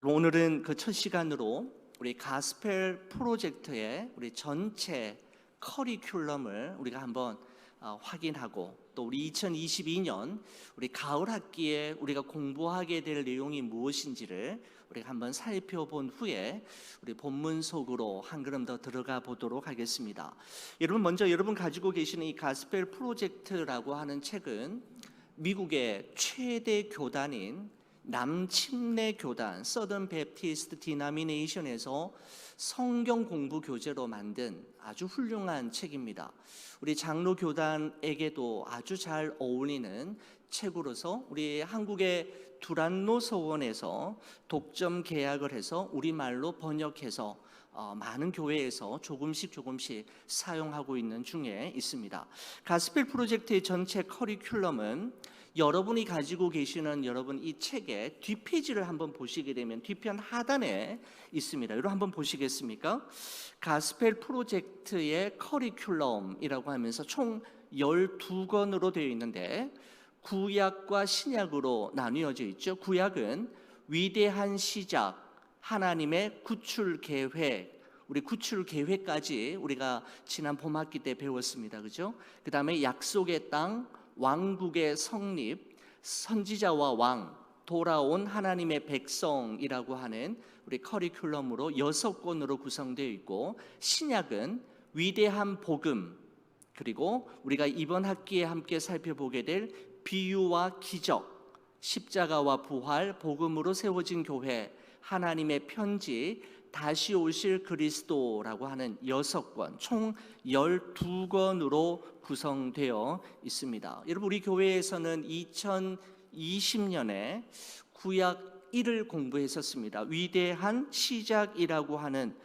오늘은 그 첫 시간으로 우리 가스펠 프로젝트의 우리 전체 커리큘럼을 우리가 한번 확인하고, 또 우리 2022년 우리 가을 학기에 우리가 공부하게 될 내용이 무엇인지를 우리가 한번 살펴본 후에 우리 본문 속으로 한 걸음 더 들어가 보도록 하겠습니다. 여러분, 먼저 여러분 가지고 계시는 이 가스펠 프로젝트라고 하는 책은 미국의 최대 교단인 남침내 교단 서던 베프티스트 디나미네이션에서 성경 공부 교재로 만든 아주 훌륭한 책입니다. 우리 장로 교단에게도 아주 잘 어울리는 책으로서 우리 한국의 두란노 서원에서 독점 계약을 해서 우리말로 번역해서 많은 교회에서 조금씩 사용하고 있는 중에 있습니다. 가스펠 프로젝트의 전체 커리큘럼은 여러분이 가지고 계시는 여러분 이 책의 뒷페이지를 한번 보시게 되면 뒤편 하단에 있습니다. 여러분 한번 보시겠습니까? 가스펠 프로젝트의 커리큘럼이라고 하면서 총 12권으로 되어 있는데 구약과 신약으로 나뉘어져 있죠. 구약은 위대한 시작, 하나님의 구출 계획, 우리 구출 계획까지 우리가 지난 봄학기 때 배웠습니다. 그죠? 그 다음에 약속의 땅, 왕국의 성립, 선지자와 왕, 돌아온 하나님의 백성이라고 하는 우리 커리큘럼으로 6권으로 구성되어 있고, 신약은 위대한 복음, 그리고 우리가 이번 학기에 함께 살펴보게 될 비유와 기적, 십자가와 부활, 복음으로 세워진 교회, 하나님의 편지, 다시 오실 그리스도라고 하는 6권, 총 12권으로 구성되어 있습니다. 여러분, 우리 교회에서는 2020년에 구약 1을 공부했었습니다. 위대한 시작이라고 하는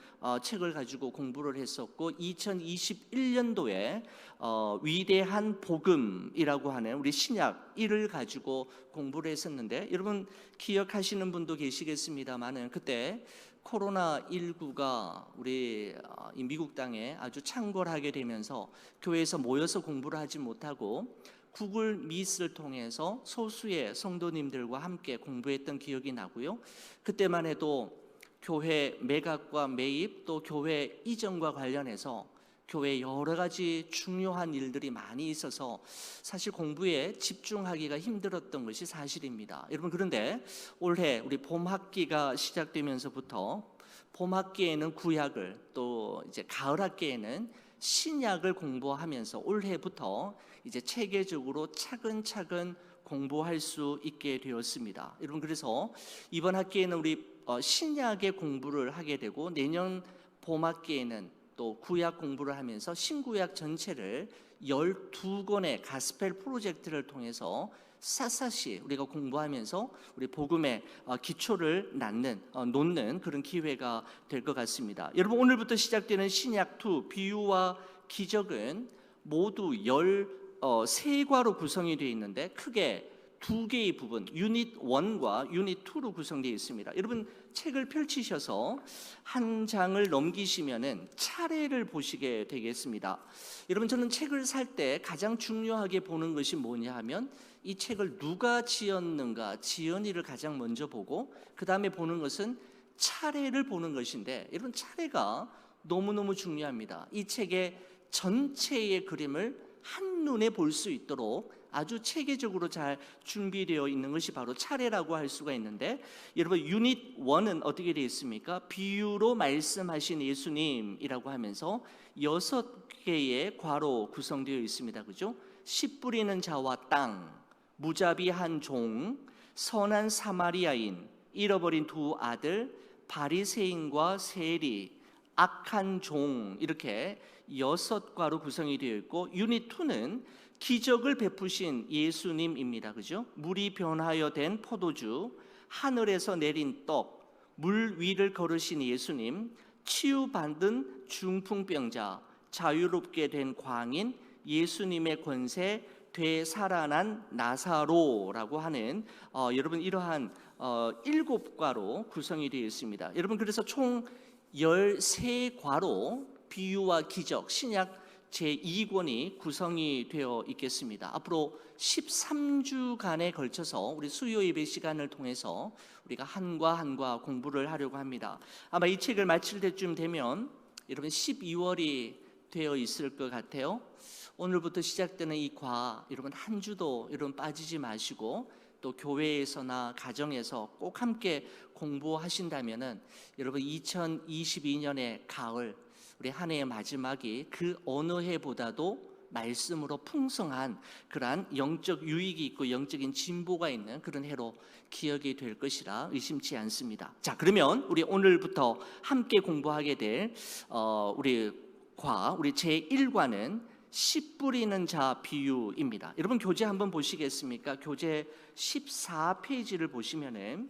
책을 가지고 공부를 했었고, 2021년도에 위대한 복음이라고 하는 우리 신약 1을 가지고 공부를 했었는데, 여러분 기억하시는 분도 계시겠습니다만은 그때 코로나19가 우리 이 미국 땅에 아주 창궐하게 되면서 교회에서 모여서 공부를 하지 못하고 구글 미트를 통해서 소수의 성도님들과 함께 공부했던 기억이 나고요. 그때만 해도 교회 매각과 매입, 또 교회 이전과 관련해서 교회 여러 가지 중요한 일들이 많이 있어서 사실 공부에 집중하기가 힘들었던 것이 사실입니다. 여러분, 그런데 올해 우리 봄 학기가 시작되면서부터 봄 학기에는 구약을, 또 이제 가을 학기에는 신약을 공부하면서 올해부터 이제 체계적으로 차근차근 공부할 수 있게 되었습니다. 여러분, 그래서 이번 학기에는 우리 신약의 공부를 하게 되고, 내년 봄 학기에는 또 구약 공부를 하면서 신구약 전체를 12권의 가스펠 프로젝트를 통해서 샅샅이 우리가 공부하면서 우리 복음의 기초를 놓는 그런 기회가 될 것 같습니다. 여러분, 오늘부터 시작되는 신약 2 비유와 기적은 모두 13과로 구성이 되어 있는데 크게 두 개의 부분, 유닛 1과 유닛 2로 구성되어 있습니다. 여러분, 책을 펼치셔서 한 장을 넘기시면은 차례를 보시게 되겠습니다. 여러분, 저는 책을 살 때 가장 중요하게 보는 것이 뭐냐 하면 이 책을 누가 지었는가, 지은이를 가장 먼저 보고 그 다음에 보는 것은 차례를 보는 것인데, 여러분, 차례가 너무너무 중요합니다. 이 책의 전체의 그림을 한눈에 볼 수 있도록 아주 체계적으로 잘 준비되어 있는 것이 바로 차례라고 할 수가 있는데, 여러분, 유닛 1은 어떻게 되어 있습니까? 비유로 말씀하신 예수님이라고 하면서 6개의 과로 구성되어 있습니다. 그죠? 씨 뿌리는 자와 땅, 무자비한 종, 선한 사마리아인, 잃어버린 두 아들, 바리새인과 세리, 악한 종, 이렇게 6과로 구성이 되어 있고, 유닛 2는 기적을 베푸신 예수님입니다. 그죠? 물이 변하여 된 포도주, 하늘에서 내린 떡, 물 위를 걸으신 예수님, 치유받은 중풍병자, 자유롭게 된 광인, 예수님의 권세, 되살아난 나사로라고 하는 여러분, 이러한 7과로 구성이 되어 있습니다. 여러분, 그래서 총 13과로 비유와 기적, 신약 제2권이 구성이 되어 있겠습니다. 앞으로 13주간에 걸쳐서 우리 수요 예배 시간을 통해서 우리가 한과 한과 공부를 하려고 합니다. 아마 이 책을 마칠 때쯤 되면 여러분 12월이 되어 있을 것 같아요. 오늘부터 시작되는 이 과 여러분 한 주도 여러분 빠지지 마시고 또 교회에서나 가정에서 꼭 함께 공부하신다면은 여러분 2022년의 가을 우리 한 해의 마지막이 그 어느 해보다도 말씀으로 풍성한 그러한 영적 유익이 있고 영적인 진보가 있는 그런 해로 기억이 될 것이라 의심치 않습니다. 자, 그러면 우리 오늘부터 함께 공부하게 될 우리 제1과는 씨 뿌리는 자 비유입니다. 여러분 교재 한번 보시겠습니까? 교재 14페이지를 보시면은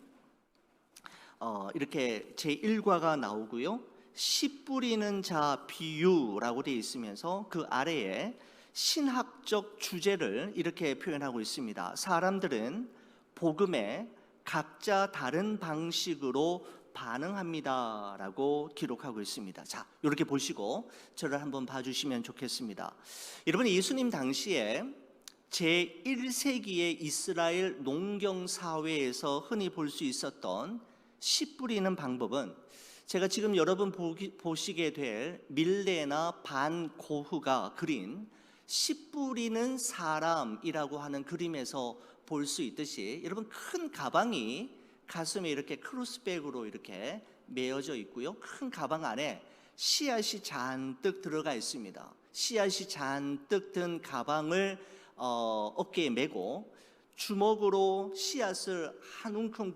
이렇게 제1과가 나오고요. 씨 뿌리는 자 비유라고 되어 있으면서 그 아래에 신학적 주제를 이렇게 표현하고 있습니다. 사람들은 복음에 각자 다른 방식으로 반응합니다라고 기록하고 있습니다. 자, 이렇게 보시고 저를 한번 봐주시면 좋겠습니다. 여러분, 예수님 당시에 제1세기의 이스라엘 농경 사회에서 흔히 볼 수 있었던 씨 뿌리는 방법은 제가 지금 여러분 보시게 될 밀레나 반 고흐가 그린 씨 뿌리는 사람이라고 하는 그림에서 볼 수 있듯이 여러분 큰 가방이 가슴에 이렇게 크로스백으로 이렇게 메어져 있고요. 큰 가방 안에 씨앗이 잔뜩 들어가 있습니다. 씨앗이 잔뜩 든 가방을 어깨에 메고 주먹으로 씨앗을 한 움큼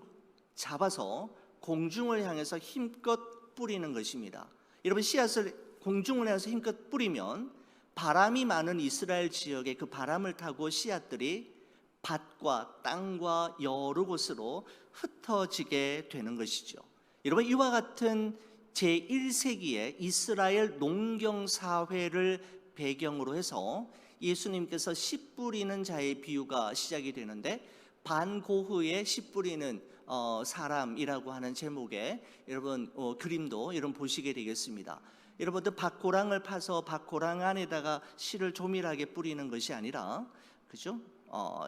잡아서 공중을 향해서 힘껏 뿌리는 것입니다. 여러분 씨앗을 공중을 향해서 힘껏 뿌리면 바람이 많은 이스라엘 지역에 그 바람을 타고 씨앗들이 밭과 땅과 여러 곳으로 흩어지게 되는 것이죠. 여러분 이와 같은 제1세기의 이스라엘 농경 사회를 배경으로 해서 예수님께서 씨 뿌리는 자의 비유가 시작이 되는데 반고흐의 씨 뿌리는 사람이라고 하는 제목의 여러분 그림도 여러분 보시게 되겠습니다. 여러분들 밭고랑을 파서 밭고랑 안에다가 씨를 조밀하게 뿌리는 것이 아니라 그죠?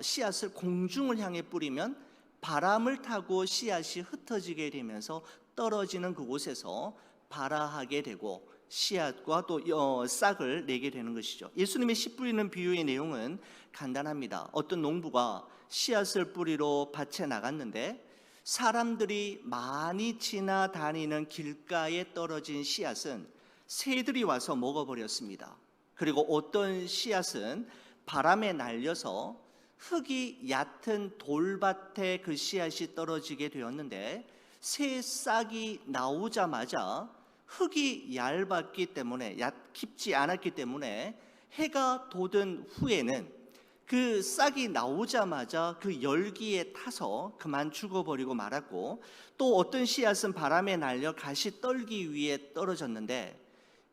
씨앗을 공중을 향해 뿌리면 바람을 타고 씨앗이 흩어지게 되면서 떨어지는 그곳에서 발아하게 되고 씨앗과 또 싹을 내게 되는 것이죠. 예수님의 씨 뿌리는 비유의 내용은 간단합니다. 어떤 농부가 씨앗을 뿌리러 밭에 나갔는데 사람들이 많이 지나다니는 길가에 떨어진 씨앗은 새들이 와서 먹어버렸습니다. 그리고 어떤 씨앗은 바람에 날려서 흙이 얕은 돌밭에 그 씨앗이 떨어지게 되었는데 새 싹이 나오자마자 흙이 얇았기 때문에 깊지 않았기 때문에 해가 돋은 후에는 그 싹이 나오자마자 그 열기에 타서 그만 죽어버리고 말았고 또 어떤 씨앗은 바람에 날려 가시 떨기 위해 떨어졌는데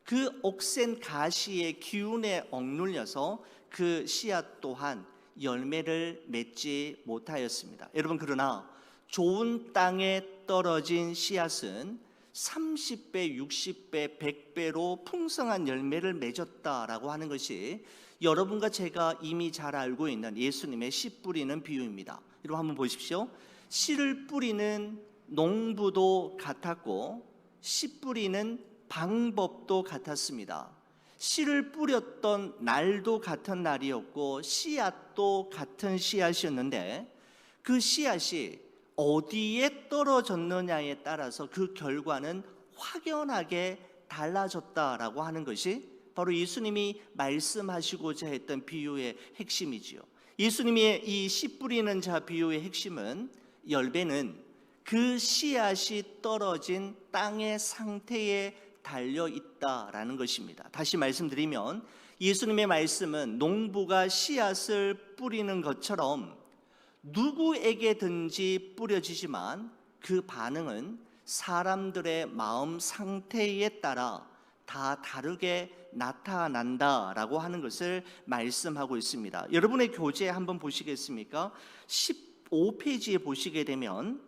그 억센 가시의 기운에 억눌려서 그 씨앗 또한 열매를 맺지 못하였습니다. 여러분 그러나 좋은 땅에 떨어진 씨앗은 30배, 60배, 100배로 풍성한 열매를 맺었다라고 하는 것이 여러분과 제가 이미 잘 알고 있는 예수님의 씨 뿌리는 비유입니다. 여러분 한번 보십시오. 씨를 뿌리는 농부도 같았고 씨 뿌리는 방법도 같았습니다. 씨를 뿌렸던 날도 같은 날이었고 씨앗도 같은 씨앗이었는데 그 씨앗이 어디에 떨어졌느냐에 따라서 그 결과는 확연하게 달라졌다라고 하는 것이 바로 예수님이 말씀하시고자 했던 비유의 핵심이지요. 예수님의 이 씨 뿌리는 자 비유의 핵심은 열매는 그 씨앗이 떨어진 땅의 상태에 달려 있다라는 것입니다. 다시 말씀드리면 예수님의 말씀은 농부가 씨앗을 뿌리는 것처럼 누구에게든지 뿌려지지만 그 반응은 사람들의 마음 상태에 따라 다 다르게 나타난다라고 하는 것을 말씀하고 있습니다. 여러분의 교재 한번 보시겠습니까? 15페이지에 보시게 되면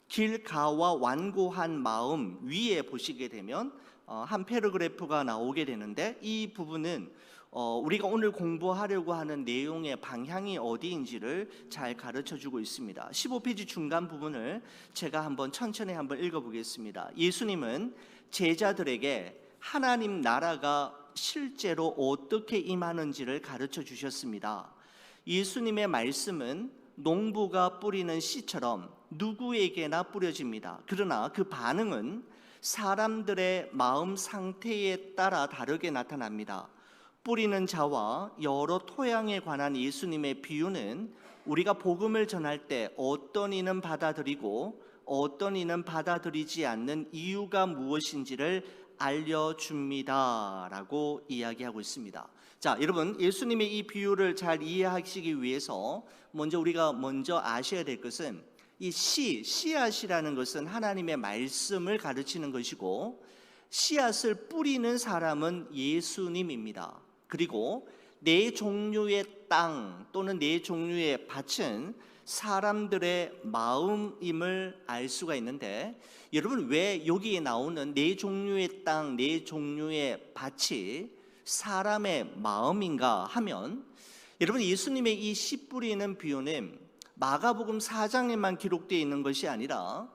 길가와 완고한 마음 위에 보시게 되면 한 패러그래프가 나오게 되는데 이 부분은 우리가 오늘 공부하려고 하는 내용의 방향이 어디인지를 잘 가르쳐주고 있습니다. 15페이지 중간 부분을 제가 천천히 읽어보겠습니다. 예수님은 제자들에게 하나님 나라가 실제로 어떻게 임하는지를 가르쳐 주셨습니다. 예수님의 말씀은 농부가 뿌리는 씨처럼 누구에게나 뿌려집니다. 그러나 그 반응은 사람들의 마음 상태에 따라 다르게 나타납니다. 뿌리는 자와 여러 토양에 관한 예수님의 비유는 우리가 복음을 전할 때 어떤 이는 받아들이고 어떤 이는 받아들이지 않는 이유가 무엇인지를 알려줍니다 라고 이야기하고 있습니다. 자, 여러분, 예수님의 이 비유를 잘 이해하시기 위해서 우리가 아셔야 될 것은 이 씨앗이라는 것은 하나님의 말씀을 가르치는 것이고, 씨앗을 뿌리는 사람은 예수님입니다. 그리고 네 종류의 땅 또는 네 종류의 밭은 사람들의 마음임을 알 수가 있는데, 여러분, 왜 여기에 나오는 네 종류의 땅, 네 종류의 밭이 사람의 마음인가 하면, 여러분, 예수님의 이 씨 뿌리는 비유는 마가복음 4장에만 기록되어 있는 것이 아니라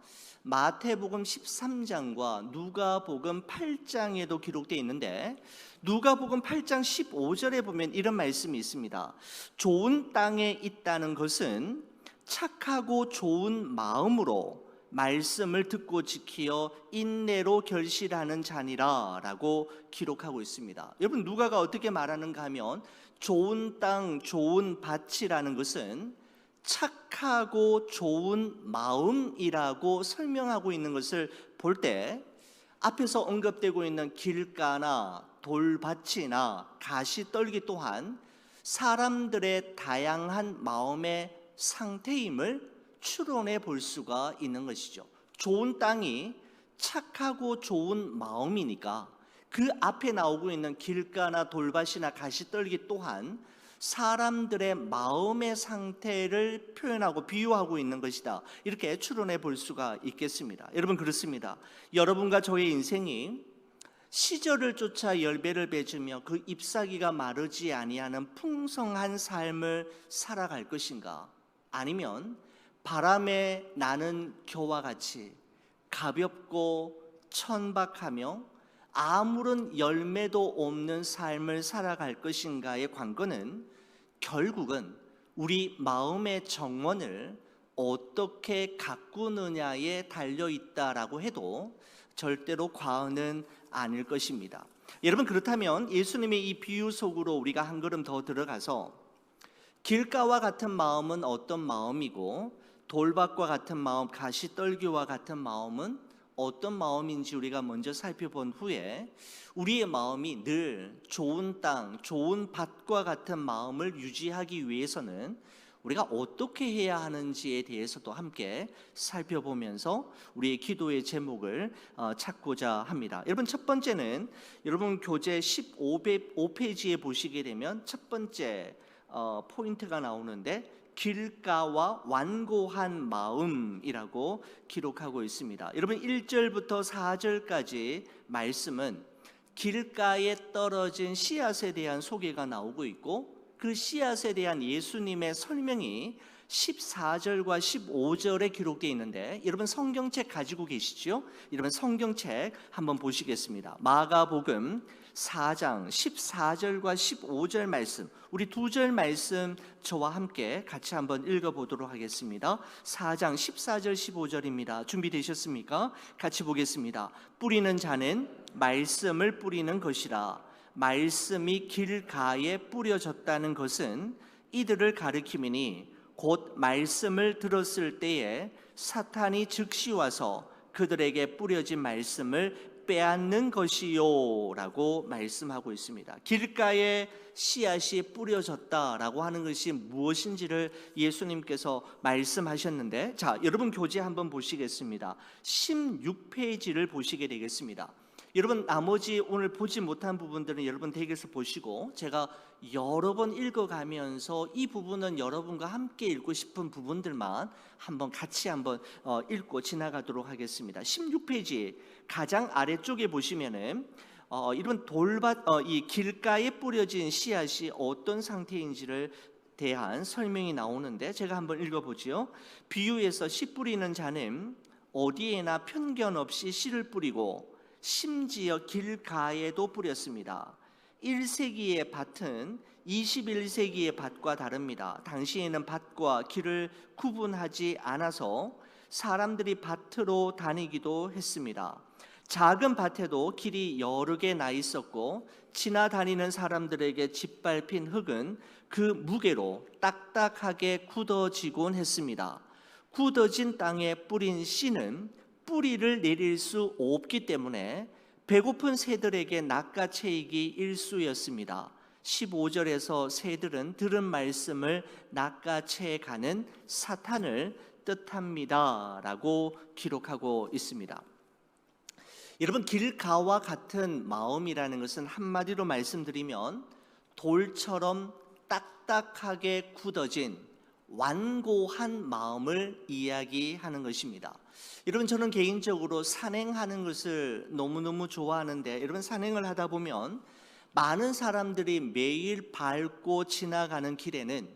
마태복음 13장과 누가복음 8장에도 기록되어 있는데, 누가복음 8장 15절에 보면 이런 말씀이 있습니다. 좋은 땅에 있다는 것은 착하고 좋은 마음으로 말씀을 듣고 지키어 인내로 결실하는 자니라 라고 기록하고 있습니다. 여러분, 누가가 어떻게 말하는가 하면 좋은 땅, 좋은 밭이라는 것은 착하고 좋은 마음이라고 설명하고 있는 것을 볼 때, 앞에서 언급되고 있는 길가나 돌밭이나 가시떨기 또한 사람들의 다양한 마음의 상태임을 추론해 볼 수가 있는 것이죠. 좋은 땅이 착하고 좋은 마음이니까 그 앞에 나오고 있는 길가나 돌밭이나 가시떨기 또한 사람들의 마음의 상태를 표현하고 비유하고 있는 것이다, 이렇게 추론해 볼 수가 있겠습니다. 여러분, 그렇습니다. 여러분과 저의 인생이 시절을 쫓아 열매를 맺으며 그 잎사귀가 마르지 아니하는 풍성한 삶을 살아갈 것인가, 아니면 바람에 나는 겨와 같이 가볍고 천박하며 아무런 열매도 없는 삶을 살아갈 것인가의 관건은 결국은 우리 마음의 정원을 어떻게 가꾸느냐에 달려있다라고 해도 절대로 과언은 아닐 것입니다. 여러분, 그렇다면 예수님의 이 비유 속으로 우리가 한 걸음 더 들어가서 길가와 같은 마음은 어떤 마음이고, 돌밭과 같은 마음, 가시떨기와 같은 마음은 어떤 마음인지 우리가 먼저 살펴본 후에 우리의 마음이 늘 좋은 땅, 좋은 밭과 같은 마음을 유지하기 위해서는 우리가 어떻게 해야 하는지에 대해서도 함께 살펴보면서 우리의 기도의 제목을 찾고자 합니다. 여러분, 첫 번째는 여러분 교재 15페이지에 보시게 되면 첫 번째 포인트가 나오는데, 길가와 완고한 마음이라고 기록하고 있습니다. 여러분, 1절부터 4절까지 말씀은 길가에 떨어진 씨앗에 대한 소개가 나오고 있고, 그 씨앗에 대한 예수님의 설명이 14절과 15절에 기록되어 있는데, 여러분 성경책 가지고 계시죠? 여러분 성경책 한번 보시겠습니다. 마가복음 4장 14절과 15절 말씀, 우리 두 절 말씀 저와 함께 같이 한번 읽어보도록 하겠습니다. 4장 14절 15절입니다. 준비되셨습니까? 같이 보겠습니다. 뿌리는 자는 말씀을 뿌리는 것이라. 말씀이 길가에 뿌려졌다는 것은 이들을 가리킴이니 곧 말씀을 들었을 때에 사탄이 즉시 와서 그들에게 뿌려진 말씀을 빼앗는 것이요 라고 말씀하고 있습니다. 길가에 씨앗이 뿌려졌다라고 하는 것이 무엇인지를 예수님께서 말씀하셨는데, 자, 여러분 교재 한번 보시겠습니다. 16페이지를 보시게 되겠습니다. 여러분, 나머지 오늘 보지 못한 부분들은 여러분 댁에서 보시고, 제가 여러 번 읽어가면서 이 부분은 여러분과 함께 읽고 싶은 부분들만 같이 읽고 지나가도록 하겠습니다. 16페이지 가장 아래쪽에 보시면은 이런 이 길가에 뿌려진 씨앗이 어떤 상태인지를 대한 설명이 나오는데 제가 한번 읽어보지요. 비유에서 씨 뿌리는 자는 어디에나 편견 없이 씨를 뿌리고 심지어 길가에도 뿌렸습니다. 1세기의 밭은 21세기의 밭과 다릅니다. 당시에는 밭과 길을 구분하지 않아서 사람들이 밭으로 다니기도 했습니다. 작은 밭에도 길이 여러 개 나 있었고 지나다니는 사람들에게 짓밟힌 흙은 그 무게로 딱딱하게 굳어지곤 했습니다. 굳어진 땅에 뿌린 씨는 뿌리를 내릴 수 없기 때문에 배고픈 새들에게 낚아채이기 일쑤였습니다. 15절에서 새들은 들은 말씀을 낚아채가는 사탄을 뜻합니다 라고 기록하고 있습니다. 여러분, 길가와 같은 마음이라는 것은 한마디로 말씀드리면 돌처럼 딱딱하게 굳어진 완고한 마음을 이야기하는 것입니다. 여러분, 저는 개인적으로 산행하는 것을 너무너무 좋아하는데, 여러분, 산행을 하다 보면 많은 사람들이 매일 밟고 지나가는 길에는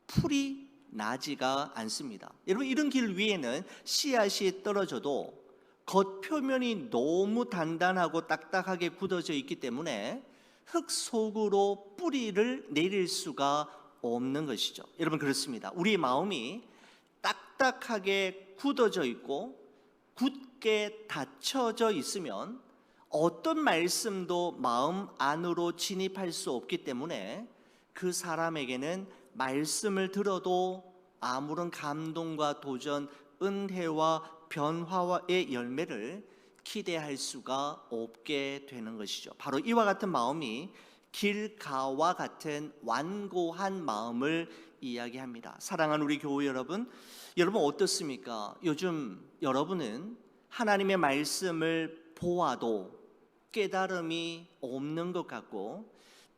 풀이 나지가 않습니다. 여러분, 이런 길 위에는 씨앗이 떨어져도 겉표면이 너무 단단하고 딱딱하게 굳어져 있기 때문에 흙 속으로 뿌리를 내릴 수가 없는 것이죠. 여러분, 그렇습니다. 우리 마음이 딱딱하게 굳어져 있고 굳게 닫혀져 있으면 어떤 말씀도 마음 안으로 진입할 수 없기 때문에 그 사람에게는 말씀을 들어도 아무런 감동과 도전, 은혜와 변화의 열매를 기대할 수가 없게 되는 것이죠. 바로 이와 같은 마음이 길가와 같은 완고한 마음을 이야기합니다. 사랑하는 우리 교회 여러분, 여러분 어떻습니까? 요즘 여러분은 하나님의 말씀을 보아도 깨달음이 없는 것 같고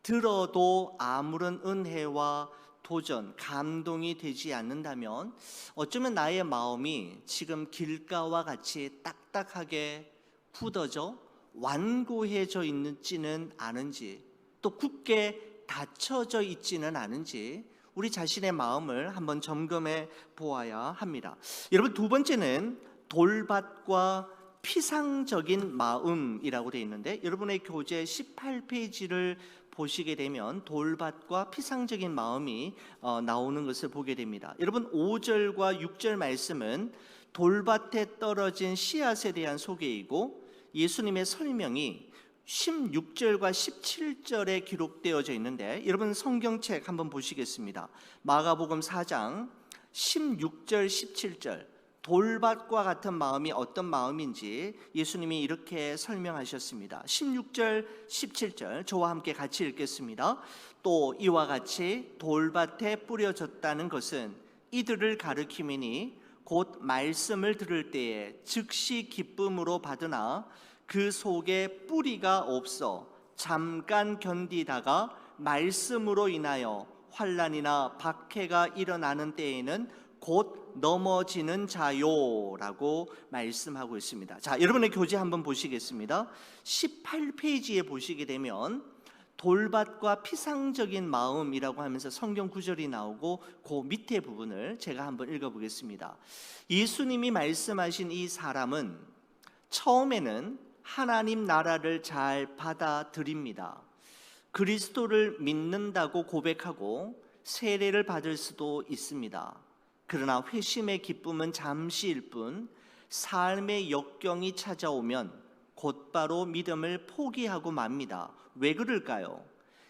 들어도 아무런 은혜와 도전, 감동이 되지 않는다면 어쩌면 나의 마음이 지금 길가와 같이 딱딱하게 굳어져 완고해져 있지는 않은지, 또 굳게 닫혀져 있지는 않은지 우리 자신의 마음을 한번 점검해 보아야 합니다. 여러분, 두 번째는 돌밭과 피상적인 마음이라고 되어 있는데, 여러분의 교재 18페이지를 보시게 되면 돌밭과 피상적인 마음이 나오는 것을 보게 됩니다. 여러분, 5절과 6절 말씀은 돌밭에 떨어진 씨앗에 대한 소개이고, 예수님의 설명이 16절과 17절에 기록되어져 있는데, 여러분 성경책 한번 보시겠습니다. 마가복음 4장 16절 17절, 돌밭과 같은 마음이 어떤 마음인지 예수님이 이렇게 설명하셨습니다. 16절 17절 저와 함께 같이 읽겠습니다. 또 이와 같이 돌밭에 뿌려졌다는 것은 이들을 가리킴이니 곧 말씀을 들을 때에 즉시 기쁨으로 받으나 그 속에 뿌리가 없어 잠깐 견디다가 말씀으로 인하여 환난이나 박해가 일어나는 때에는 곧 넘어지는 자요라고 말씀하고 있습니다. 자, 여러분의 교재 한번 보시겠습니다. 18페이지에 보시게 되면 돌밭과 피상적인 마음이라고 하면서 성경 구절이 나오고 그 밑에 부분을 제가 한번 읽어보겠습니다. 예수님이 말씀하신 이 사람은 처음에는 하나님 나라를 잘 받아들입니다. 그리스도를 믿는다고 고백하고 세례를 받을 수도 있습니다. 그러나 회심의 기쁨은 잠시일 뿐 삶의 역경이 찾아오면 곧바로 믿음을 포기하고 맙니다. 왜 그럴까요?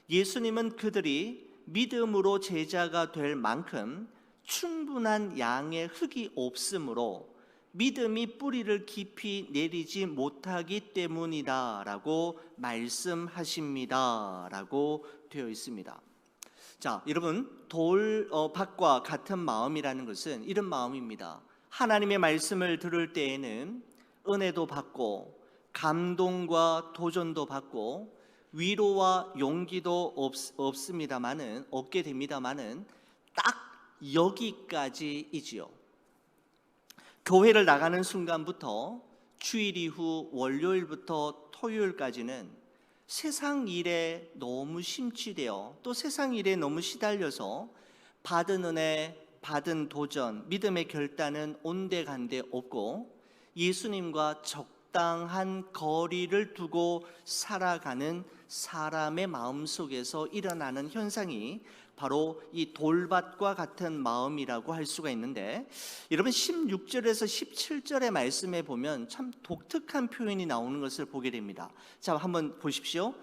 예수님은 그들이 믿음으로 제자가 될 만큼 충분한 양의 흙이 없으므로 믿음이 뿌리를 깊이 내리지 못하기 때문이다라고 말씀하십니다라고 되어 있습니다. 자, 여러분, 돌밭과 같은 마음이라는 것은 이런 마음입니다. 하나님의 말씀을 들을 때에는 은혜도 받고 감동과 도전도 받고 위로와 용기도 얻게 됩니다마는 딱 여기까지이지요. 교회를 나가는 순간부터 주일 이후 월요일부터 토요일까지는 세상 일에 너무 심취되어 또 세상 일에 너무 시달려서 받은 은혜, 받은 도전, 믿음의 결단은 온데간데 없고 예수님과 적당한 거리를 두고 살아가는 사람의 마음속에서 일어나는 현상이 바로 이 돌밭과 같은 마음이라고 할 수가 있는데, 여러분 16절에서 17절의 말씀에 보면 참 독특한 표현이 나오는 것을 보게 됩니다. 자, 한번 보십시오.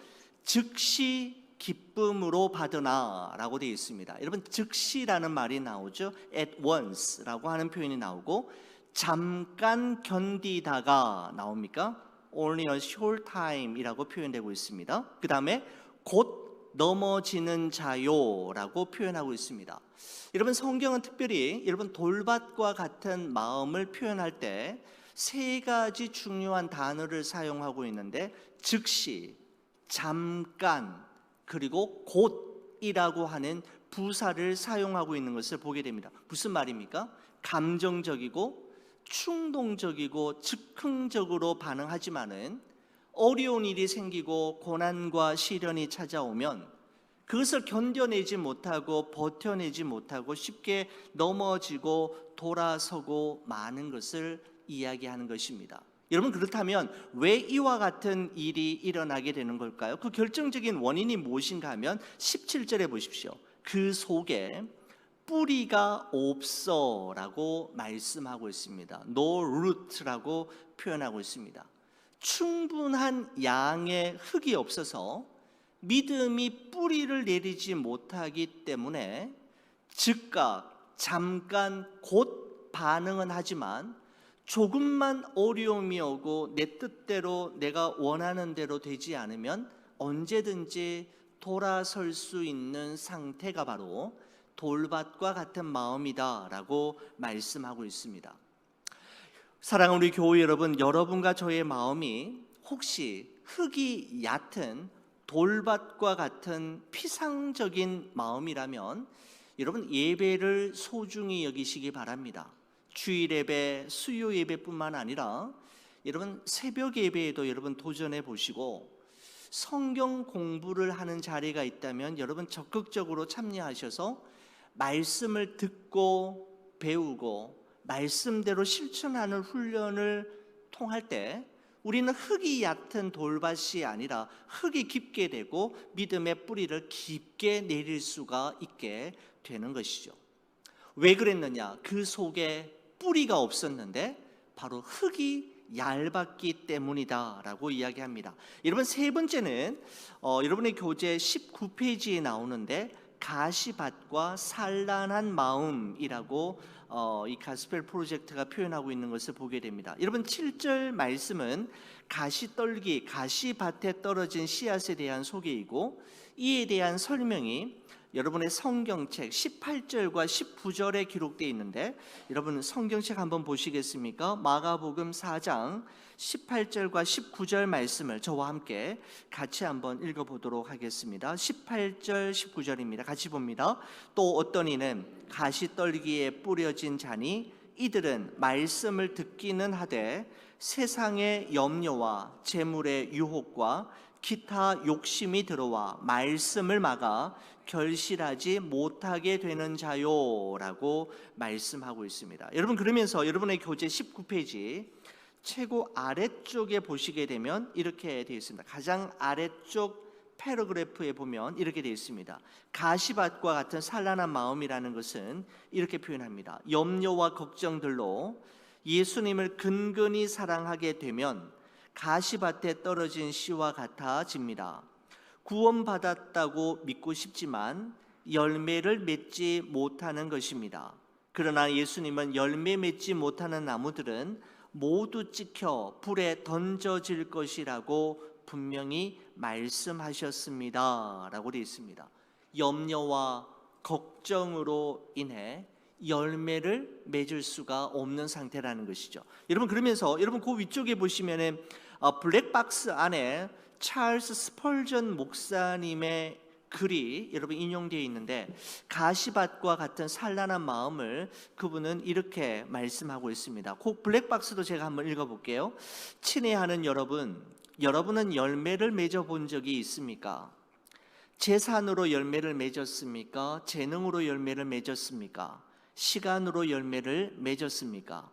즉시 기쁨으로 받으나 라고 되어 있습니다. 여러분 즉시라는 말이 나오죠. at once라고 하는 표현이 나오고, 잠깐 견디다가 나옵니까? only a short time 이라고 표현되고 있습니다. 그 다음에 곧 넘어지는 자요라고 표현하고 있습니다. 여러분 성경은 특별히 여러분 돌밭과 같은 마음을 표현할 때 세 가지 중요한 단어를 사용하고 있는데, 즉시, 잠깐, 그리고 곧이라고 하는 부사를 사용하고 있는 것을 보게 됩니다. 무슨 말입니까? 감정적이고 충동적이고 즉흥적으로 반응하지만은 어려운 일이 생기고 고난과 시련이 찾아오면 그것을 견뎌내지 못하고 버텨내지 못하고 쉽게 넘어지고 돌아서고 마는 것을 이야기하는 것입니다. 여러분 그렇다면 왜 이와 같은 일이 일어나게 되는 걸까요? 그 결정적인 원인이 무엇인가 하면 17절에 보십시오. 그 속에 뿌리가 없어 라고 말씀하고 있습니다. No root라고 표현하고 있습니다. 충분한 양의 흙이 없어서 믿음이 뿌리를 내리지 못하기 때문에 즉각, 잠깐, 곧 반응은 하지만 조금만 어려움이 오고 내 뜻대로 내가 원하는 대로 되지 않으면 언제든지 돌아설 수 있는 상태가 바로 돌밭과 같은 마음이다 라고 말씀하고 있습니다. 사랑하는 우리 교회 여러분, 여러분과 저의 마음이 혹시 흙이 얕은 돌밭과 같은 피상적인 마음이라면 여러분 예배를 소중히 여기시기 바랍니다. 주일 예배, 수요 예배뿐만 아니라 여러분 새벽 예배에도 여러분 도전해 보시고, 성경 공부를 하는 자리가 있다면 여러분 적극적으로 참여하셔서 말씀을 듣고 배우고 말씀대로 실천하는 훈련을 통할 때 우리는 흙이 얕은 돌밭이 아니라 흙이 깊게 되고 믿음의 뿌리를 깊게 내릴 수가 있게 되는 것이죠. 왜 그랬느냐? 그 속에 뿌리가 없었는데 바로 흙이 얇았기 때문이다 라고 이야기합니다. 여러분 세 번째는 여러분의 교재 19페이지에 나오는데 가시밭과 산란한 마음이라고 이 가스펠 프로젝트가 표현하고 있는 것을 보게 됩니다. 여러분 7절 말씀은 가시떨기, 가시밭에 떨어진 씨앗에 대한 소개이고, 이에 대한 설명이 여러분의 성경책 18절과 19절에 기록되어 있는데, 여러분 성경책 한번 보시겠습니까? 마가복음 4장 18절과 19절 말씀을 저와 함께 같이 한번 읽어보도록 하겠습니다. 18절 19절입니다. 같이 봅니다. 또 어떤 이는 가시떨기에 뿌려진 자니 이들은 말씀을 듣기는 하되 세상의 염려와 재물의 유혹과 기타 욕심이 들어와 말씀을 막아 결실하지 못하게 되는 자요라고 말씀하고 있습니다. 여러분 그러면서 여러분의 교재 19페이지 최고 아래쪽에 보시게 되면 이렇게 되어 있습니다. 가장 아래쪽 패러그래프에 보면 이렇게 되어 있습니다. 가시밭과 같은 산란한 마음이라는 것은 이렇게 표현합니다. 염려와 걱정들로 예수님을 근근히 사랑하게 되면 가시밭에 떨어진 씨와 같아집니다. 구원받았다고 믿고 싶지만 열매를 맺지 못하는 것입니다. 그러나 예수님은 열매 맺지 못하는 나무들은 모두 찍혀 불에 던져질 것이라고 분명히 말씀하셨습니다 라고 되어 있습니다. 염려와 걱정으로 인해 열매를 맺을 수가 없는 상태라는 것이죠. 여러분 그러면서 여러분 그 위쪽에 보시면은 블랙박스 안에 찰스 스펄전 목사님의 글이 여러분 인용되어 있는데, 가시밭과 같은 산란한 마음을 그분은 이렇게 말씀하고 있습니다. 그 블랙박스도 제가 한번 읽어볼게요. 친애하는 여러분, 여러분은 열매를 맺어 본 적이 있습니까? 재산으로 열매를 맺었습니까? 재능으로 열매를 맺었습니까? 시간으로 열매를 맺었습니까?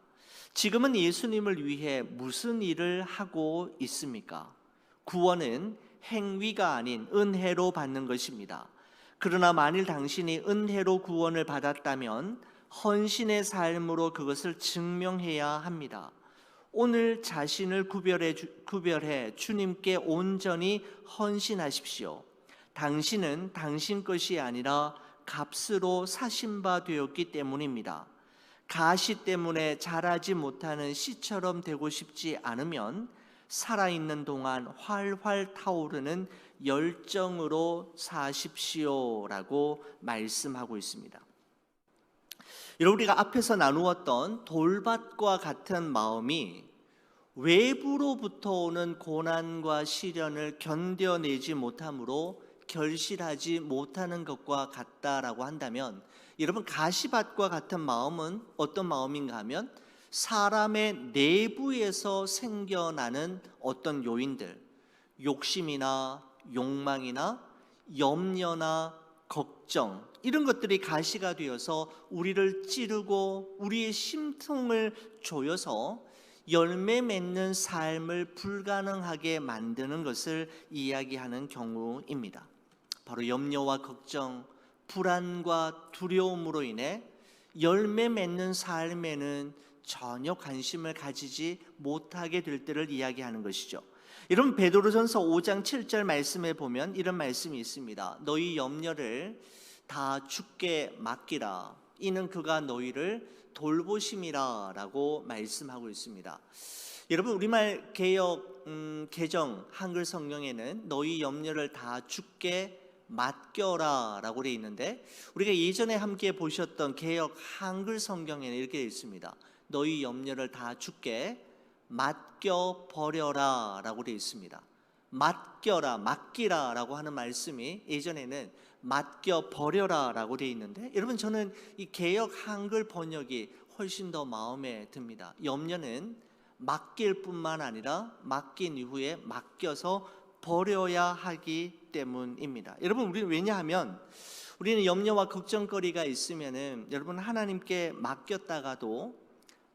지금은 예수님을 위해 무슨 일을 하고 있습니까? 구원은 행위가 아닌 은혜로 받는 것입니다. 그러나 만일 당신이 은혜로 구원을 받았다면 헌신의 삶으로 그것을 증명해야 합니다. 오늘 자신을 구별해 주님께 온전히 헌신하십시오. 당신은 당신 것이 아니라 값으로 사신 바 되었기 때문입니다. 가시 때문에 자라지 못하는 씨처럼 되고 싶지 않으면 살아있는 동안 활활 타오르는 열정으로 사십시오라고 말씀하고 있습니다. 여러분, 우리가 앞에서 나누었던 돌밭과 같은 마음이 외부로부터 오는 고난과 시련을 견뎌내지 못함으로 결실하지 못하는 것과 같다라고 한다면, 여러분, 가시밭과 같은 마음은 어떤 마음인가 하면 사람의 내부에서 생겨나는 어떤 요인들, 욕심이나 욕망이나 염려나 걱정, 이런 것들이 가시가 되어서 우리를 찌르고 우리의 심통을 조여서 열매 맺는 삶을 불가능하게 만드는 것을 이야기하는 경우입니다. 바로 염려와 걱정, 불안과 두려움으로 인해 열매 맺는 삶에는 전혀 관심을 가지지 못하게 될 때를 이야기하는 것이죠. 여러분, 베드로전서 5장 7절 말씀에 보면 이런 말씀이 있습니다. 너희 염려를 다 주께 맡기라. 이는 그가 너희를 돌보심이라 라고 말씀하고 있습니다. 여러분, 우리말 개역 개정 한글 성경에는 너희 염려를 다 주께 맡겨라 라고 되어 있는데, 우리가 예전에 함께 보셨던 개역 한글 성경에는 이렇게 되어 있습니다. 너희 염려를 다 주께 맡겨버려라 라고 되어 있습니다. 맡겨라, 맡기라 라고 하는 말씀이 예전에는 맡겨버려라 라고 되어 있는데, 여러분, 저는 이 개역 한글 번역이 훨씬 더 마음에 듭니다. 염려는 맡길 뿐만 아니라 맡긴 이후에 맡겨서 버려야 하기 때문입니다. 여러분, 우리는 왜냐하면 우리는 염려와 걱정거리가 있으면은 여러분, 하나님께 맡겼다가도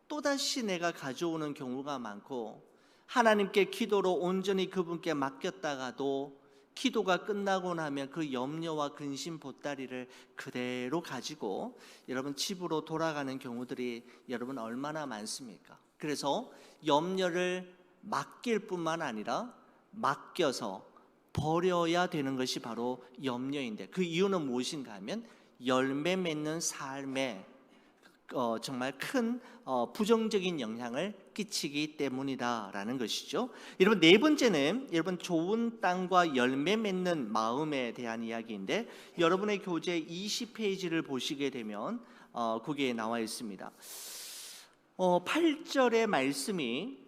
또다시 내가 가져오는 경우가 많고, 하나님께 기도로 온전히 그분께 맡겼다가도 기도가 끝나고 나면 그 염려와 근심 보따리를 그대로 가지고 여러분 집으로 돌아가는 경우들이 여러분 얼마나 많습니까? 그래서 염려를 맡길 뿐만 아니라 맡겨서 버려야 되는 것이 바로 염려인데, 그 이유는 무엇인가 하면 열매 맺는 삶에 정말 큰 부정적인 영향을 끼치기 때문이다라는 것이죠. 여러분, 네 번째는 여러분 좋은 땅과 열매 맺는 마음에 대한 이야기인데, 여러분의 교재 20페이지를 보시게 되면 거기에 나와 있습니다. 8절의 말씀이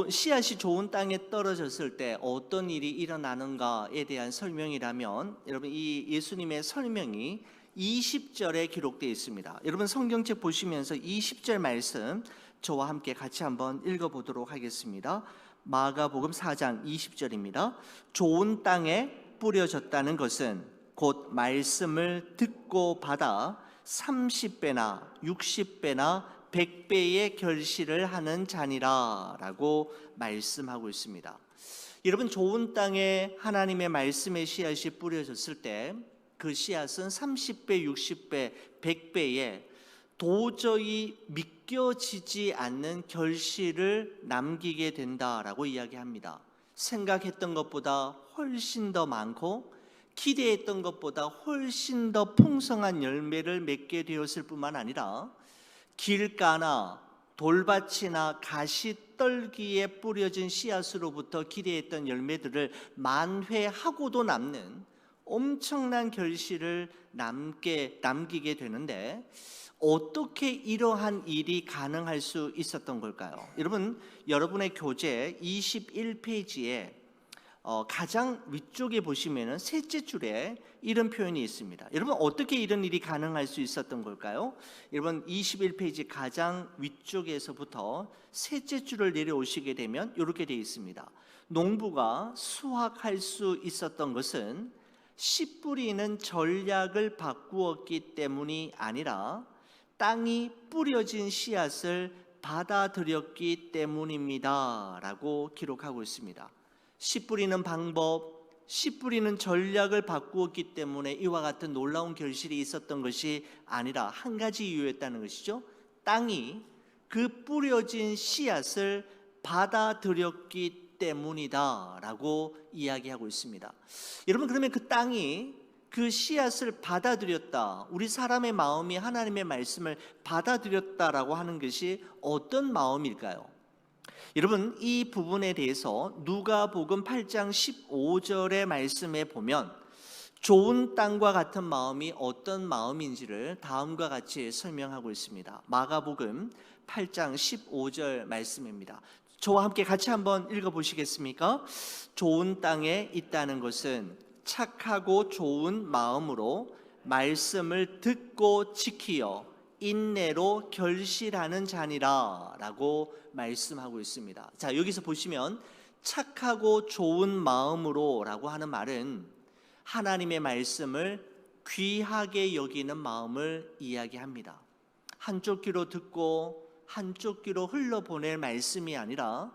씨앗이 좋은 땅에 떨어졌을 때 어떤 일이 일어나는가에 대한 설명이라면, 여러분, 이 예수님의 설명이 20절에 기록되어 있습니다. 여러분, 성경책 보시면서 20절 말씀 저와 함께 같이 한번 읽어보도록 하겠습니다. 마가복음 4장 20절입니다. 좋은 땅에 뿌려졌다는 것은 곧 말씀을 듣고 받아 30배나 60배나 100배의 결실을 하는 자니라 라고 말씀하고 있습니다. 여러분, 좋은 땅에 하나님의 말씀의 씨앗이 뿌려졌을 때 그 씨앗은 30배, 60배, 100배의 도저히 믿겨지지 않는 결실을 남기게 된다라고 이야기합니다. 생각했던 것보다 훨씬 더 많고 기대했던 것보다 훨씬 더 풍성한 열매를 맺게 되었을 뿐만 아니라 길가나 돌밭이나 가시떨기에 뿌려진 씨앗으로부터 기대했던 열매들을 만회하고도 남는 엄청난 결실을 남기게 되는데, 어떻게 이러한 일이 가능할 수 있었던 걸까요? 여러분, 여러분의 교재 21페이지에 가장 위쪽에 보시면은 셋째 줄에 이런 표현이 있습니다. 여러분 어떻게 이런 일이 가능할 수 있었던 걸까요? 여러분 21페이지 가장 위쪽에서부터 셋째 줄을 내려오시게 되면 이렇게 되어 있습니다. 농부가 수확할 수 있었던 것은 씨 뿌리는 전략을 바꾸었기 때문이 아니라 땅이 뿌려진 씨앗을 받아들였기 때문입니다 라고 기록하고 있습니다. 씨 뿌리는 방법, 씨 뿌리는 전략을 바꾸었기 때문에 이와 같은 놀라운 결실이 있었던 것이 아니라 한 가지 이유였다는 것이죠. 땅이 그 뿌려진 씨앗을 받아들였기 때문이다 라고 이야기하고 있습니다. 여러분 그러면 그 땅이 그 씨앗을 받아들였다, 우리 사람의 마음이 하나님의 말씀을 받아들였다라고 하는 것이 어떤 마음일까요? 여러분 이 부분에 대해서 누가복음 8장 15절의 말씀에 보면 좋은 땅과 같은 마음이 어떤 마음인지를 다음과 같이 설명하고 있습니다. 마가복음 8장 15절 말씀입니다. 저와 함께 같이 한번 읽어보시겠습니까? 좋은 땅에 있다는 것은 착하고 좋은 마음으로 말씀을 듣고 지키어 인내로 결실하는 자니라 라고 말씀하고 있습니다. 자, 여기서 보시면 착하고 좋은 마음으로 라고 하는 말은 하나님의 말씀을 귀하게 여기는 마음을 이야기합니다. 한쪽 귀로 듣고 한쪽 귀로 흘러보낼 말씀이 아니라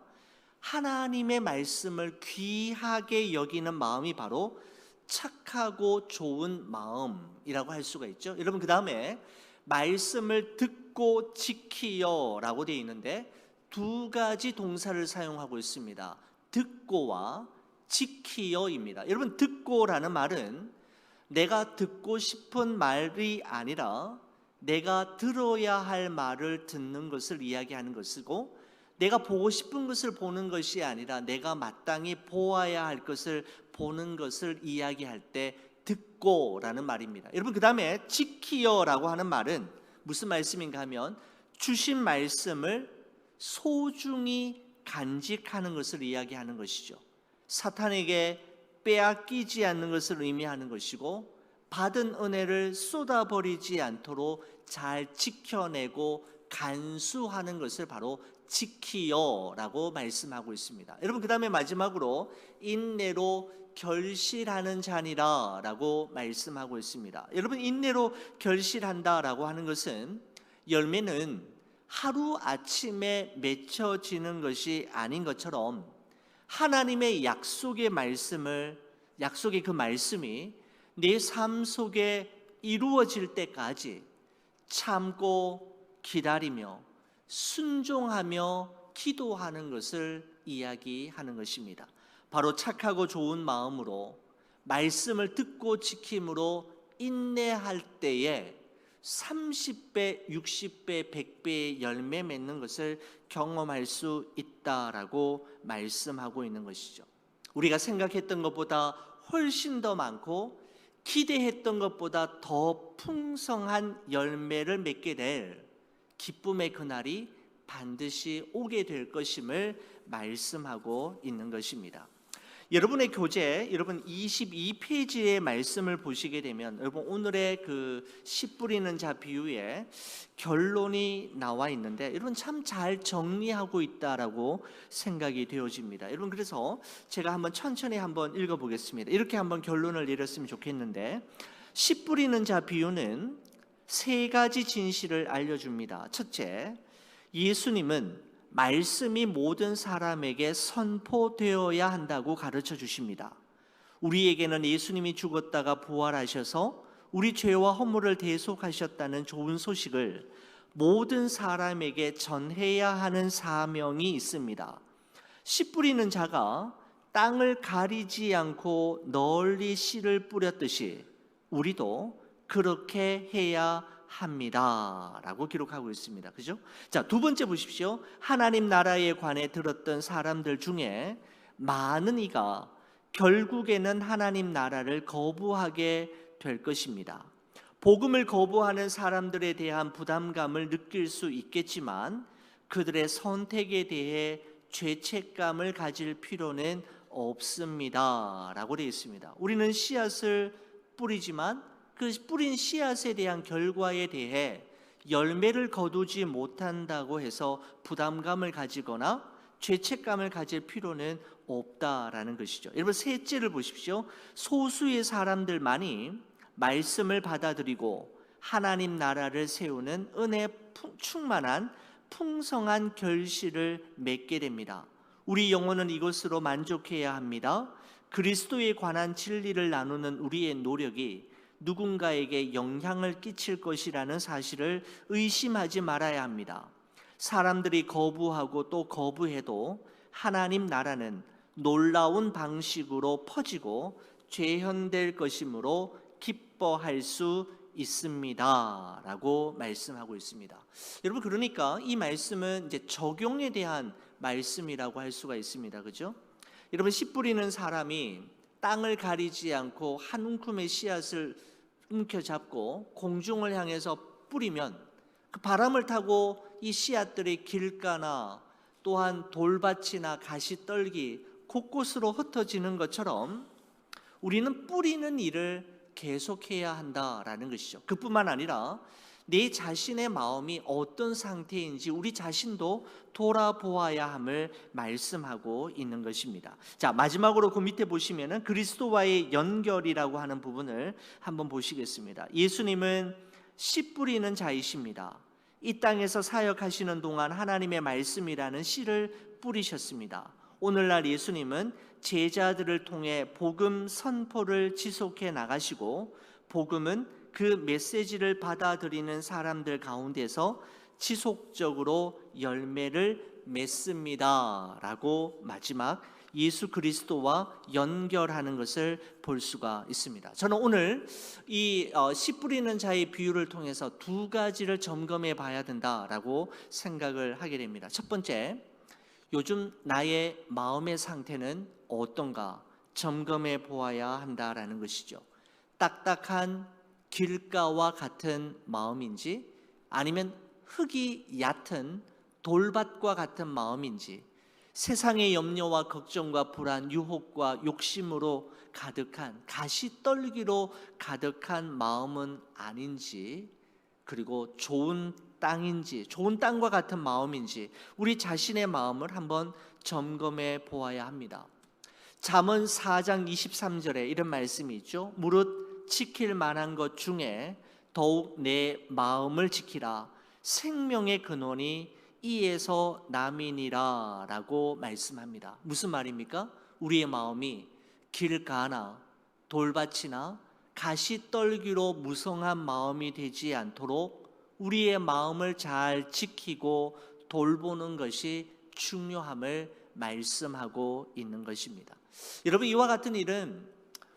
하나님의 말씀을 귀하게 여기는 마음이 바로 착하고 좋은 마음이라고 할 수가 있죠. 여러분 그 다음에 말씀을 듣고 지키여 라고 되어 있는데 두 가지 동사를 사용하고 있습니다. 듣고와 지키여입니다. 여러분 듣고라는 말은 내가 듣고 싶은 말이 아니라 내가 들어야 할 말을 듣는 것을 이야기하는 것이고, 내가 보고 싶은 것을 보는 것이 아니라 내가 마땅히 보아야 할 것을 보는 것을 이야기할 때 듣고라는 말입니다. 여러분 그 다음에 지키여라고 하는 말은 무슨 말씀인가 하면 주신 말씀을 소중히 간직하는 것을 이야기하는 것이죠. 사탄에게 빼앗기지 않는 것을 의미하는 것이고, 받은 은혜를 쏟아버리지 않도록 잘 지켜내고 간수하는 것을 바로 지키여라고 말씀하고 있습니다. 여러분 그 다음에 마지막으로 인내로 결실하는 자니라 라고 말씀하고 있습니다. 여러분 인내로 결실한다라고 하는 것은 열매는 하루아침에 맺혀지는 것이 아닌 것처럼 하나님의 약속의 그 말씀이 내 삶 속에 이루어질 때까지 참고 기다리며 순종하며 기도하는 것을 이야기하는 것입니다. 바로 착하고 좋은 마음으로 말씀을 듣고 지킴으로 인내할 때에 30배, 60배, 100배의 열매 맺는 것을 경험할 수 있다라고 말씀하고 있는 것이죠. 우리가 생각했던 것보다 훨씬 더 많고 기대했던 것보다 더 풍성한 열매를 맺게 될 기쁨의 그날이 반드시 오게 될 것임을 말씀하고 있는 것입니다. 여러분의 교재, 여러분 22페이지의 말씀을 보시게 되면 여러분 오늘의 그 씨 뿌리는 자 비유에 결론이 나와 있는데 여러분 참 잘 정리하고 있다라고 생각이 되어집니다. 여러분 그래서 제가 한번 천천히 한번 읽어보겠습니다. 이렇게 한번 결론을 내렸으면 좋겠는데, 씨 뿌리는 자 비유는 세 가지 진실을 알려줍니다. 첫째, 예수님은 말씀이 모든 사람에게 선포되어야 한다고 가르쳐 주십니다. 우리에게는 예수님이 죽었다가 부활하셔서 우리 죄와 허물을 대속하셨다는 좋은 소식을 모든 사람에게 전해야 하는 사명이 있습니다. 씨 뿌리는 자가 땅을 가리지 않고 널리 씨를 뿌렸듯이 우리도 그렇게 해야 합니다 라고 기록하고 있습니다. 그죠? 자, 두 번째 보십시오. 하나님 나라에 관해 들었던 사람들 중에 많은 이가 결국에는 하나님 나라를 거부하게 될 것입니다. 복음을 거부하는 사람들에 대한 부담감을 느낄 수 있겠지만 그들의 선택에 대해 죄책감을 가질 필요는 없습니다 라고 되어 있습니다. 우리는 씨앗을 뿌리지만 그 뿌린 씨앗에 대한 결과에 대해 열매를 거두지 못한다고 해서 부담감을 가지거나 죄책감을 가질 필요는 없다라는 것이죠. 여러분, 셋째를 보십시오. 소수의 사람들만이 말씀을 받아들이고 하나님 나라를 세우는 은혜 충만한 풍성한 결실을 맺게 됩니다. 우리 영혼은 이것으로 만족해야 합니다. 그리스도에 관한 진리를 나누는 우리의 노력이 누군가에게 영향을 끼칠 것이라는 사실을 의심하지 말아야 합니다. 사람들이 거부하고 또 거부해도 하나님 나라는 놀라운 방식으로 퍼지고 재현될 것이므로 기뻐할 수 있습니다 라고 말씀하고 있습니다. 여러분, 그러니까 이 말씀은 이제 적용에 대한 말씀이라고 할 수가 있습니다. 그죠? 여러분, 씨 뿌리는 사람이 땅을 가리지 않고 한 움큼의 씨앗을 움켜잡고 공중을 향해서 뿌리면 그 바람을 타고 이 씨앗들이 길가나 또한 돌밭이나 가시떨기 곳곳으로 흩어지는 것처럼 우리는 뿌리는 일을 계속해야 한다라는 것이죠. 그뿐만 아니라 내 자신의 마음이 어떤 상태인지 우리 자신도 돌아보아야 함을 말씀하고 있는 것입니다. 자, 마지막으로 그 밑에 보시면은 그리스도와의 연결이라고 하는 부분을 한번 보시겠습니다. 예수님은 씨 뿌리는 자이십니다. 이 땅에서 사역하시는 동안 하나님의 말씀이라는 씨를 뿌리셨습니다. 오늘날 예수님은 제자들을 통해 복음 선포를 지속해 나가시고 복음은 그 메시지를 받아들이는 사람들 가운데서 지속적으로 열매를 맺습니다 라고 마지막 예수 그리스도와 연결하는 것을 볼 수가 있습니다. 저는 오늘 이 씨 뿌리는 자의 비유를 통해서 두 가지를 점검해 봐야 된다라고 생각을 하게 됩니다. 첫 번째, 요즘 나의 마음의 상태는 어떤가 점검해 보아야 한다라는 것이죠. 딱딱한 길가와 같은 마음인지 아니면 흙이 얕은 돌밭과 같은 마음인지, 세상의 염려와 걱정과 불안, 유혹과 욕심으로 가득한 가시떨기로 가득한 마음은 아닌지, 그리고 좋은 땅인지, 좋은 땅과 같은 마음인지 우리 자신의 마음을 한번 점검해 보아야 합니다. 잠언 4장 23절에 이런 말씀이 있죠. 무릇 지킬 만한 것 중에 더욱 내 마음을 지키라. 생명의 근원이 이에서 남이니라 라고 말씀합니다. 무슨 말입니까? 우리의 마음이 길가나 돌밭이나 가시떨기로 무성한 마음이 되지 않도록 우리의 마음을 잘 지키고 돌보는 것이 중요함을 말씀하고 있는 것입니다. 여러분, 이와 같은 일은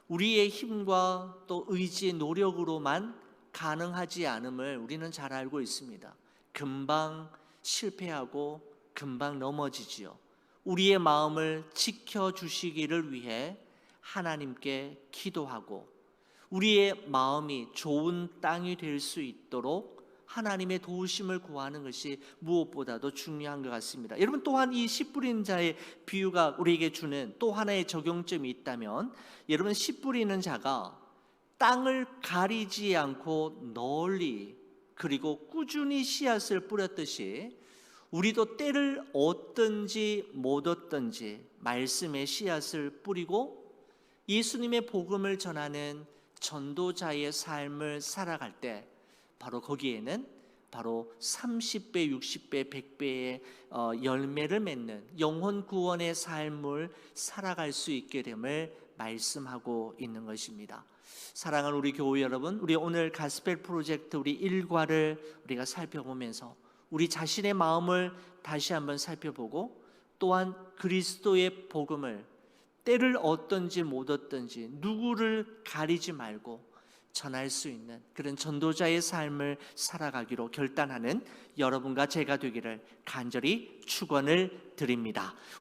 우리의 힘과 또 의지, 노력으로만 가능하지 않음을 우리는 잘 알고 있습니다. 금방 실패하고 금방 넘어지지요. 우리의 마음을 지켜주시기를 위해 하나님께 기도하고 우리의 마음이 좋은 땅이 될 수 있도록 하나님의 도우심을 구하는 것이 무엇보다도 중요한 것 같습니다. 여러분, 또한 이 씨 뿌리는 자의 비유가 우리에게 주는 또 하나의 적용점이 있다면, 여러분, 씨 뿌리는 자가 땅을 가리지 않고 널리 그리고 꾸준히 씨앗을 뿌렸듯이 우리도 때를 얻든지 못 얻든지 말씀의 씨앗을 뿌리고 예수님의 복음을 전하는 전도자의 삶을 살아갈 때 바로 거기에는 바로 30배, 60배, 100배의 열매를 맺는 영혼 구원의 삶을 살아갈 수 있게 됨을 말씀하고 있는 것입니다. 사랑하는 우리 교회 여러분, 우리 오늘 가스펠 프로젝트 우리 일과를 우리가 살펴보면서 우리 자신의 마음을 다시 한번 살펴보고 또한 그리스도의 복음을 때를 얻든지 못 얻든지 누구를 가리지 말고 전할 수 있는 그런 전도자의 삶을 살아가기로 결단하는 여러분과 제가 되기를 간절히 축원을 드립니다.